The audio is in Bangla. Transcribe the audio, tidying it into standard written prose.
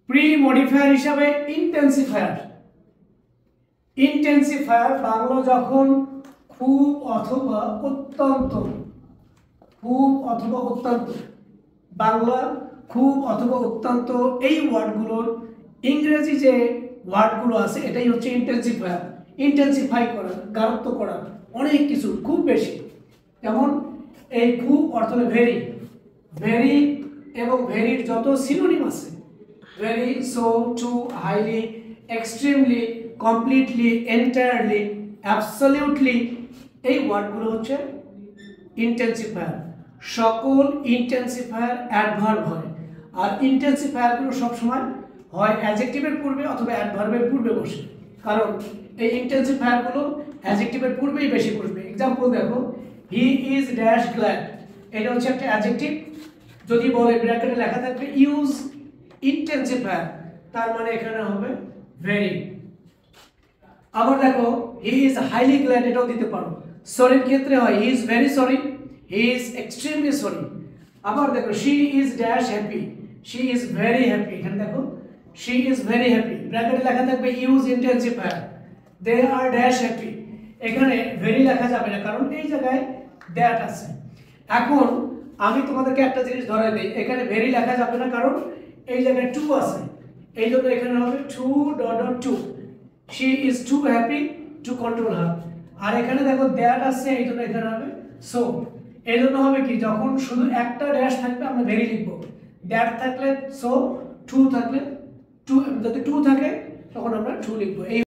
প্রি মডিফায়ার হিসাবে ইন্টেন্সিফায়ার। ইন্টেন্সিফায়ার বাংলা যখন খুব অথবা অত্যন্ত, খুব অথবা অত্যন্ত, বাংলা খুব অথবা অত্যন্ত, এই ওয়ার্ডগুলোর ইংরেজি যে ওয়ার্ডগুলো আছে এটাই হচ্ছে ইন্টেন্সিফায়ার। ইন্টেন্সিফাই করা, গাঢ়ত্ব করা, অনেক কিছু, খুব বেশি। যেমন এই খুব অর্থ হলো ভেরি, ভেরি এবং ভেরির যত সিনোনিম আছে, very, so, too, highly, extremely, completely, entirely, absolutely, এই ওয়ার্ডগুলো হচ্ছে ইন্টেন্সিফায়ার। সকল ইন্টেন্সিফায়ার অ্যাডভার্ব হয়, আর ইন্টেন্সিফায়ারগুলো সবসময় হয় অ্যাডজেক্টিভের পূর্বে অথবা অ্যাডভার্বের পূর্বে বসে, কারণ এই ইন্টেন্সিফায়ারগুলো অ্যাডজেক্টিভের পূর্বেই বেশি বসবে। এক্সাম্পল দেখো, হি ইজ ড্যাশ গ্ল্যাড, এটা হচ্ছে একটা অ্যাডজেক্টিভ। যদি বলে ব্র্যাকেটে লেখা থাকবে ইউজ ইন্টেন্সিফায়ার, তার মানে এখানে হবে ভেরি। আবার দেখো, হি ইজ হাইলি গ্ল্যাড, এটাও দিতে পারো। সরির ক্ষেত্রে হয় he is very sorry, he is extremely sorry. আবার দেখো, she is dash happy, she is very happy, এখানে দেখো শি ইজ ভেরি হ্যাপি, ব্র্যাকেটে লেখা থাকবে ইউজ ইন্টেন্সিফায়ার। দে আর ড্যাশ হ্যাপি, এখানে ভেরি লেখা যাবে না, কারণ এই জায়গায় দ্যাট আছে। এখন আমি তোমাদেরকে একটা জিনিস ধরাই দিই, এখানে ভেরি লেখা যাবে না, কারণ এই জায়গায় টু আছে, এই জন্য এখানে হবে two dot dot two. She is too happy to control her. আর এখানে দেখো দ্যাট আসছে, এই জন্য এখানে হবে সো। এই জন্য হবে কি, যখন শুধু একটা ড্যাশ থাকবে আমরা ভেরি লিখবো, দ্যাট থাকলে সো, টু থাকলে টু, যদি টু থাকে তখন আমরা টু লিখবো। এই